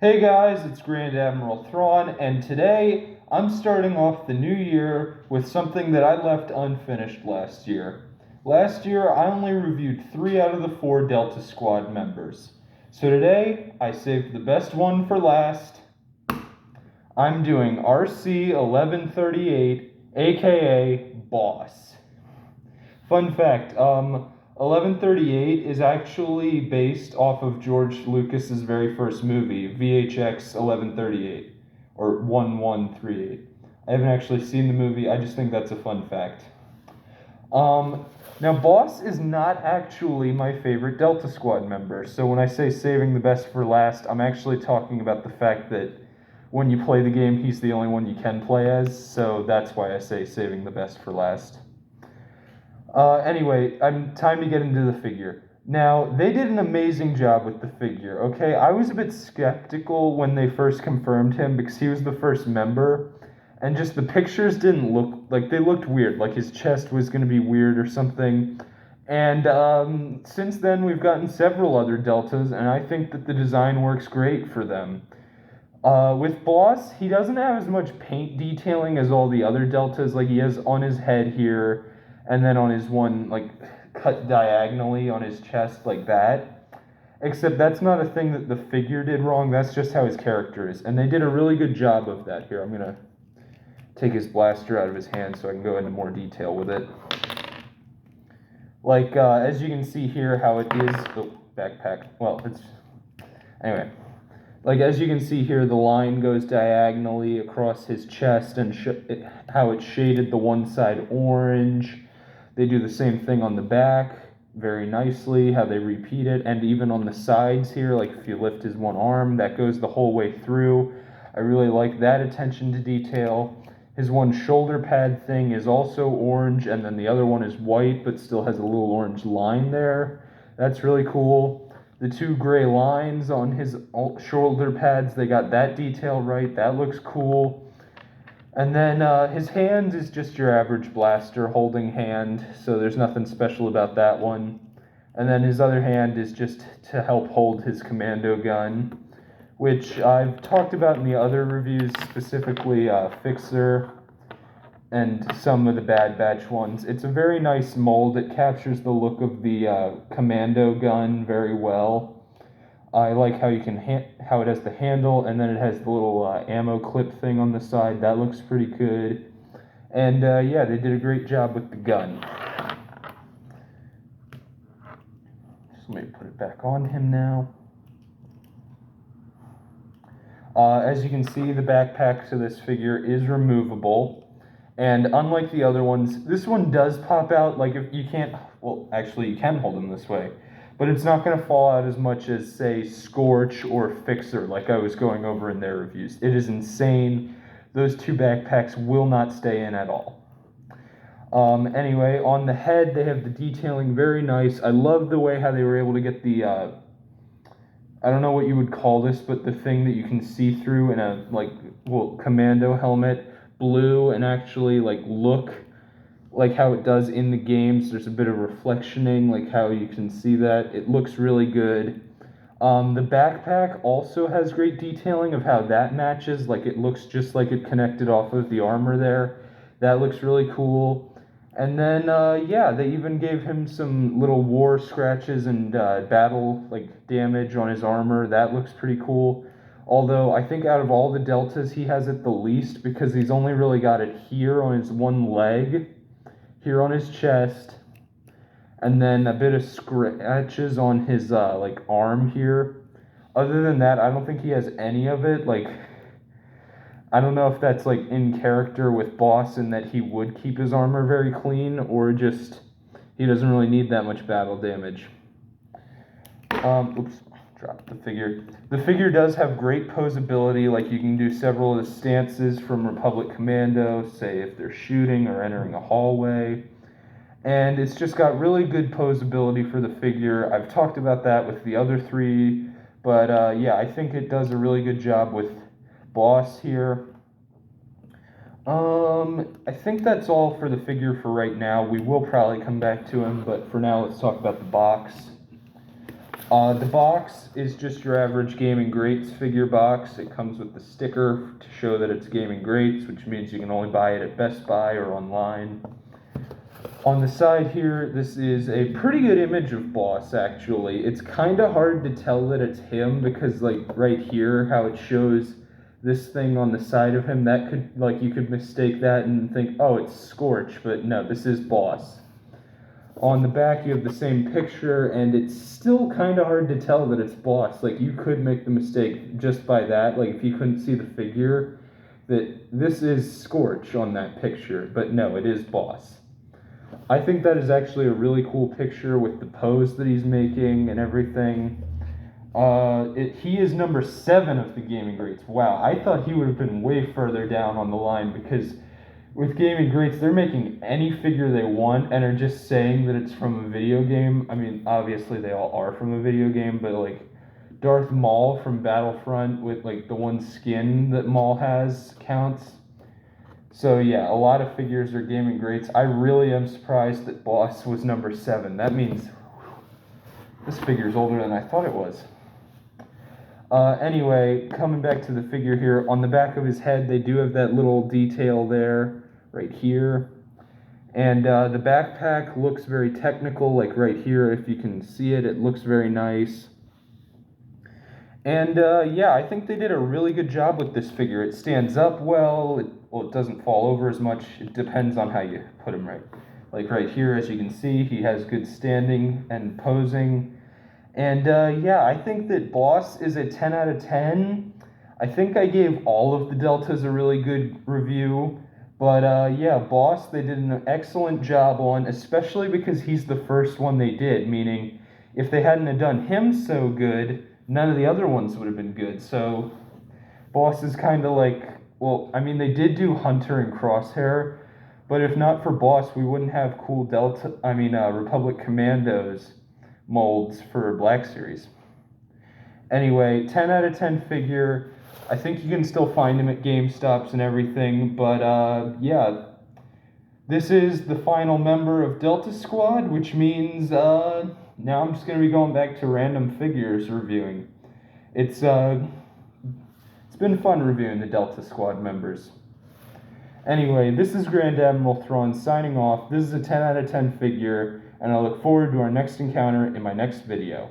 Hey guys, it's Grand Admiral Thrawn, and today I'm starting off the new year with something that I left unfinished last year. Last year, I only reviewed 3 out of the 4 Delta Squad members. So today, I saved the best one for last. I'm doing RC 1138, aka Boss. Fun fact, 1138 is actually based off of George Lucas's very first movie, VHX 1138, or 1138. I haven't actually seen the movie, I just think that's a fun fact. Now, Boss is not actually my favorite Delta Squad member, so when I say saving the best for last, I'm actually talking about the fact that when you play the game, he's the only one you can play as, so that's why I say saving the best for last. Anyway, time to get into the figure. Now, they did an amazing job with the figure, okay? I was a bit skeptical when they first confirmed him because he was the first member, and just the pictures didn't look like they looked weird, like his chest was going to be weird or something. And since then, we've gotten several other Deltas, and I think that the design works great for them. With Boss, he doesn't have as much paint detailing as all the other Deltas. Like, he has on his head here, and then on his one, like, cut diagonally on his chest, like that. Except that's not a thing that the figure did wrong, that's just how his character is. And they did a really good job of that here. I'm gonna take his blaster out of his hand so I can go into more detail with it. Like, as you can see here, how it is. Oh, backpack. Well, it's. Anyway. Like, as you can see here, the line goes diagonally across his chest and how it's shaded the one side orange. They do the same thing on the back very nicely, how they repeat it. And even on the sides here, like if you lift his one arm, that goes the whole way through. I really like that attention to detail. His one shoulder pad thing is also orange, and then the other one is white, but still has a little orange line there. That's really cool. The 2 gray lines on his shoulder pads, they got that detail right. That looks cool. And then his hand is just your average blaster holding hand, so there's nothing special about that one. And then his other hand is just to help hold his commando gun, which I've talked about in the other reviews, specifically Fixer and some of the Bad Batch ones. It's a very nice mold. It captures the look of the commando gun very well. I like how you can how it has the handle, and then it has the little ammo clip thing on the side. That looks pretty good. And yeah, they did a great job with the gun. Just let me put it back on him now. As you can see, the backpack to this figure is removable. And unlike the other ones, this one does pop out. Like, if you can't, well, actually, you can hold them this way. But it's not going to fall out as much as, say, Scorch or Fixer, like I was going over in their reviews. It is insane. Those 2 backpacks will not stay in at all. Anyway, on the head, they have the detailing very nice. I love the way how they were able to get the, I don't know what you would call this, but the thing that you can see through in a, like, well, commando helmet, blue, and actually, like, look like how it does in the games. There's a bit of reflectioning, like how you can see that. It looks really good. The backpack also has great detailing of how that matches. Like, it looks just like it connected off of the armor there. That looks really cool. And then, yeah, they even gave him some little war scratches and battle, like, damage on his armor. That looks pretty cool. Although, I think out of all the Deltas, he has it the least because he's only really got it here on his one leg, here on his chest, and then a bit of scratches on his, like, arm here. Other than that, I don't think he has any of it. Like, I don't know if that's, like, in character with Boss and that he would keep his armor very clean, or just he doesn't really need that much battle damage. Oops, dropped the figure. The figure does have great posability, like you can do several of the stances from Republic Commando, say if they're shooting or entering a hallway. And it's just got really good posability for the figure. I've talked about that with the other 3, but yeah, I think it does a really good job with Boss here. I think that's all for the figure for right now. We will probably come back to him, but for now, let's talk about the box. The box is just your average Gaming Greats figure box. It comes with the sticker to show that it's Gaming Greats, which means you can only buy it at Best Buy or online. On the side here, this is a pretty good image of Boss, actually. It's kind of hard to tell that it's him because, like, right here, how it shows this thing on the side of him, that could, like, you could mistake that and think, oh, it's Scorch, but no, this is Boss. On the back, you have the same picture, and it's still kind of hard to tell that it's Boss. Like, you could make the mistake just by that, like, if you couldn't see the figure, that this is Scorch on that picture, but no, it is Boss. I think that is actually a really cool picture with the pose that he's making and everything. He is number 7 of the Gaming Greats. Wow, I thought he would have been way further down on the line because with Gaming Greats, they're making any figure they want and are just saying that it's from a video game. I mean, obviously they all are from a video game, but like Darth Maul from Battlefront with like the one skin that Maul has counts. So yeah, a lot of figures are Gaming Greats. I really am surprised that Boss was number 7. That means this figure's older than I thought it was. Anyway, coming back to the figure here, on the back of his head, they do have that little detail there, right here. And the backpack looks very technical, like right here, if you can see it, it looks very nice. And yeah, I think they did a really good job with this figure. It stands up well, it doesn't fall over as much. It depends on how you put him right. Like right here, as you can see, he has good standing and posing. And yeah, I think that Boss is a 10 out of 10. I think I gave all of the Deltas a really good review. But yeah, Boss, they did an excellent job on, especially because he's the first one they did, meaning if they hadn't have done him so good, none of the other ones would have been good. So Boss is kind of like, well, I mean, they did do Hunter and Crosshair, but if not for Boss, we wouldn't have cool Republic Commandos molds for Black Series. Anyway, 10 out of 10 figure. I think you can still find him at GameStops and everything, but yeah. This is the final member of Delta Squad, which means now I'm just going to be going back to random figures reviewing. It's been fun reviewing the Delta Squad members. Anyway, this is Grand Admiral Thrawn signing off. This is a 10 out of 10 figure, and I look forward to our next encounter in my next video.